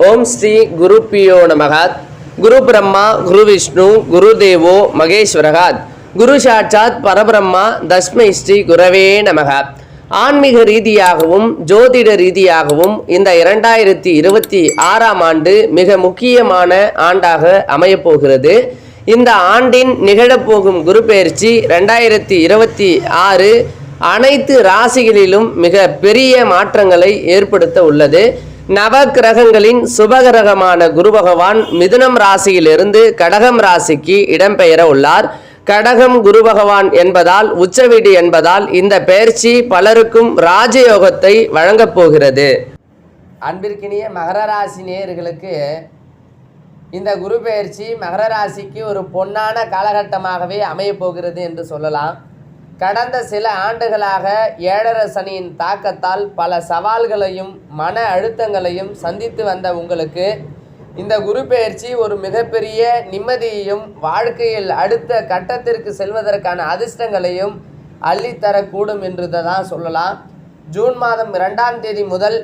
ஓம் ஸ்ரீ குருப்பியோ நமக. குரு பிரம்மா குரு விஷ்ணு குரு தேவோ மகேஸ்வரகாத். குரு சாட்சாத் பரபிரம்மா தஸ்மை ஸ்ரீ குரவே நமக. ஆன்மீக ரீதியாகவும் ஜோதிட ரீதியாகவும் இந்த 2026ஆம் ஆண்டு மிக முக்கியமான ஆண்டாக அமையப்போகிறது. இந்த ஆண்டின் நிகழப்போகும் குரு பெயர்ச்சி 2026 அனைத்து ராசிகளிலும் மிக பெரிய மாற்றங்களை ஏற்படுத்த உள்ளது. நவ கிரகங்களின் சுபகிரகமான குரு பகவான் மிதுனம் ராசியிலிருந்து கடகம் ராசிக்கு இடம்பெயர உள்ளார். கடகம் குரு பகவான் என்பதால் உச்ச வீடு என்பதால் இந்த பெயர்ச்சி பலருக்கும் ராஜயோகத்தை வழங்கப் போகிறது. அன்பிற்கினிய மகர ராசி நேயர்களுக்கு இந்த குரு பெயர்ச்சி மகர ராசிக்கு ஒரு பொன்னான காலகட்டமாகவே அமையப் போகிறது என்று சொல்லலாம். கடந்த சில ஆண்டுகளாக ஏழரை சனியின் தாக்கத்தால் பல சவால்களையும் மன அழுத்தங்களையும் சந்தித்து வந்த உங்களுக்கு இந்த குரு பெயர்ச்சி ஒரு மிகப்பெரிய நிம்மதியையும் வாழ்க்கையில் அடுத்த கட்டத்திற்கு செல்வதற்கான அதிர்ஷ்டங்களையும் அள்ளித்தரக்கூடும் என்று தான் சொல்லலாம். ஜூன் மாதம் 2ஆம் தேதி முதல்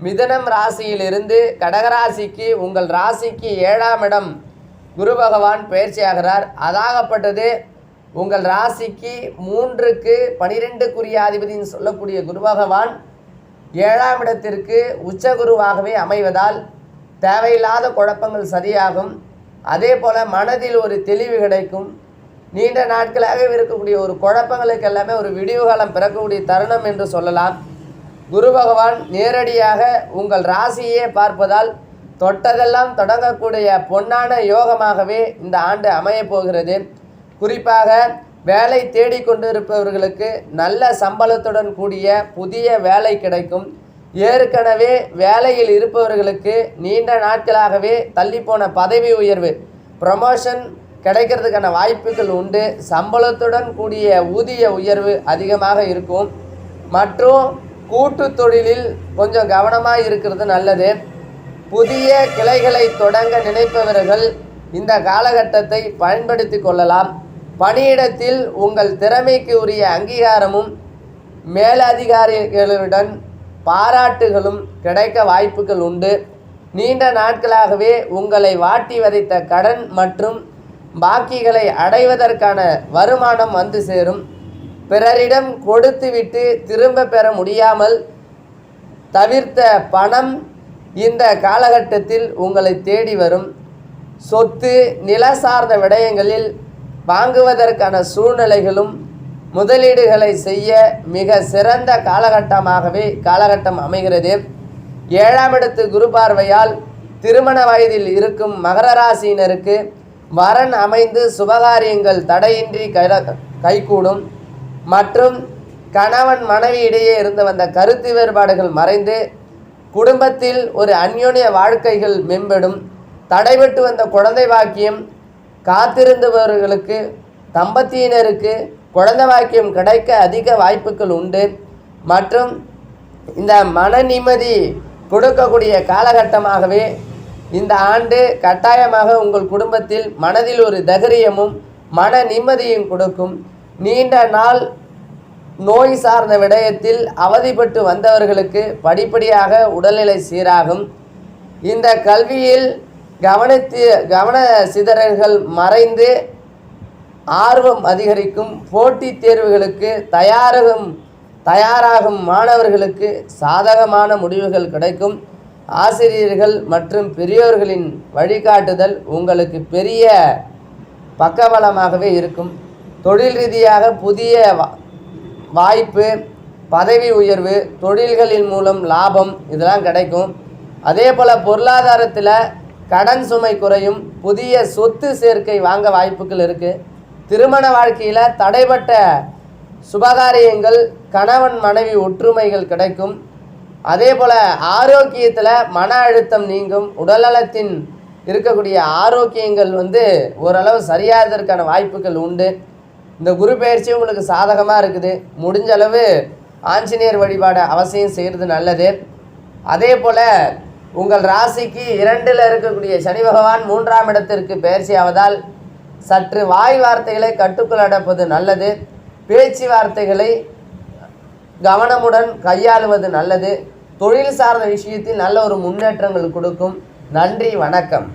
மிதுனம் ராசியிலிருந்து கடகராசிக்கு உங்கள் ராசிக்கு 7ஆம் இடம் குரு பகவான் பயிற்சியாகிறார். அதாகப்பட்டது உங்கள் ராசிக்கு 3க்கு 12க்குரிய அதிபதினு சொல்லக்கூடிய குரு பகவான் 7ஆம் இடத்திற்கு உச்சகுருவாகவே அமைவதால் தேவையில்லாத குழப்பங்கள் சரியாகும். அதே போல் மனதில் ஒரு தெளிவு கிடைக்கும். நீண்ட நாட்களாக இருக்கக்கூடிய ஒரு குழப்பங்களுக்கு எல்லாமே ஒரு விடிவு காலம் பிறக்கக்கூடிய தருணம் என்று சொல்லலாம். குரு பகவான் நேரடியாக உங்கள் ராசியே பார்ப்பதால் தொட்டதெல்லாம் தொடங்கக்கூடிய பொன்னான யோகமாகவே இந்த ஆண்டு அமையப் போகிறது. குறிப்பாக வேலை தேடிக்கொண்டிருப்பவர்களுக்கு நல்ல சம்பளத்துடன் கூடிய புதிய வேலை கிடைக்கும். ஏற்கனவே வேலையில் இருப்பவர்களுக்கு நீண்ட நாட்களாகவே தள்ளிப்போன பதவி உயர்வு ப்ரமோஷன் கிடைக்கிறதுக்கான வாய்ப்புகள் உண்டு. சம்பளத்துடன் கூடிய ஊதிய உயர்வு அதிகமாக இருக்கும். மற்றும் கூட்டு தொழிலில் கொஞ்சம் கவனமாக இருக்கிறது நல்லது. புதிய கிளைகளை தொடங்க நினைப்பவர்கள் இந்த காலகட்டத்தை பயன்படுத்தி கொள்ளலாம். பணியிடத்தில் உங்கள் திறமைக்கு உரிய அங்கீகாரமும் மேலதிகாரிகளுடன் பாராட்டுகளும் கிடைக்க வாய்ப்புகள் உண்டு. நீண்ட நாட்களாகவே உங்களை வாட்டி வதைத்த கடன் மற்றும் பாக்கிகளை அடைவதற்கான வருமானம் வந்து சேரும். பிறரிடம் கொடுத்துவிட்டு திரும்ப பெற முடியாமல் தவிர்த்த பணம் இந்த காலகட்டத்தில் உங்களை தேடி வரும். சொத்து நில சார்ந்த விடயங்களில் வாங்குவதற்கான சூழ்நிலைகளும் முதலீடுகளை செய்ய மிக சிறந்த காலகட்டம் அமைகிறது. 7ஆம் இடத்து குரு பார்வையால் திருமண வயதில் இருக்கும் மகர ராசியினருக்கு வரன் அமைந்து சுபகாரியங்கள் தடையின்றி கைகூடும். மற்றும் கணவன் மனைவி இடையே இருந்து வந்த கருத்து வேறுபாடுகள் மறைந்து குடும்பத்தில் ஒரு அந்யோன்ய வாழ்க்கைகள் மேம்படும். தடைபட்டு வந்த குழந்தை பாக்கியம் காத்திருந்தவர்களுக்கு தம்பதியினருக்கு குழந்தை பாக்கியம் கிடைக்க அதிக வாய்ப்புகள் உண்டு. மற்றும் இந்த மன நிம்மதி கொடுக்கக்கூடிய காலகட்டமாகவே இந்த ஆண்டு கட்டாயமாக உங்கள் குடும்பத்தில் மனதில் ஒரு தைரியமும் மன நிம்மதியும் கொடுக்கும். நீண்ட நாள் நோய் சார்ந்த விடயத்தில் அவதிப்பட்டு வந்தவர்களுக்கு படிப்படியாக உடல்நிலை சீராகும். இந்த கல்வியில் கவன சிதறல்கள் மறைந்து ஆர்வம் அதிகரிக்கும். போட்டித் தேர்வுகளுக்கு தயாராகும் மாணவர்களுக்கு சாதகமான முடிவுகள் கிடைக்கும். ஆசிரியர்கள் மற்றும் பெரியோர்களின் வழிகாட்டுதல் உங்களுக்கு பெரிய பக்கபலமாகவே இருக்கும். தொழில் ரீதியாக புதிய வாய்ப்பு, பதவி உயர்வு, தொழில்களின் மூலம் லாபம் இதெல்லாம் கிடைக்கும். அதே போல் பொருளாதாரத்தில் கடன் சுமை குறையும். புதிய சொத்து சேர்க்கை வாங்க வாய்ப்புகள் இருக்குது. திருமண வாழ்க்கையில் தடைப்பட்ட சுபகாரியங்கள், கணவன் மனைவி ஒற்றுமைகள் கிடைக்கும். அதே போல் ஆரோக்கியத்தில் மன அழுத்தம் நீங்கும். உடல்நலத்தின் இருக்கக்கூடிய ஆரோக்கியங்கள் ஓரளவு சரியாகிறதுக்கான வாய்ப்புகள் உண்டு. இந்த குரு பயிற்சி உங்களுக்கு சாதகமாக இருக்குது. முடிஞ்ச அளவு ஆஞ்சநேயர் வழிபாடு அவசியம் செய்கிறது நல்லது. அதே போல் உங்கள் ராசிக்கு 2ல் இருக்கக்கூடிய சனி பகவான் 3ஆம் இடத்திற்கு பயிற்சி ஆவதால் சற்று வாய் வார்த்தைகளை கட்டுக்குள் அடப்பது நல்லது. பேச்சு வார்த்தைகளை கவனமுடன் கையாளுவது நல்லது. தொழில் சார்ந்த விஷயத்தில் நல்ல ஒரு முன்னேற்றங்கள் கொடுக்கும். நன்றி, வணக்கம்.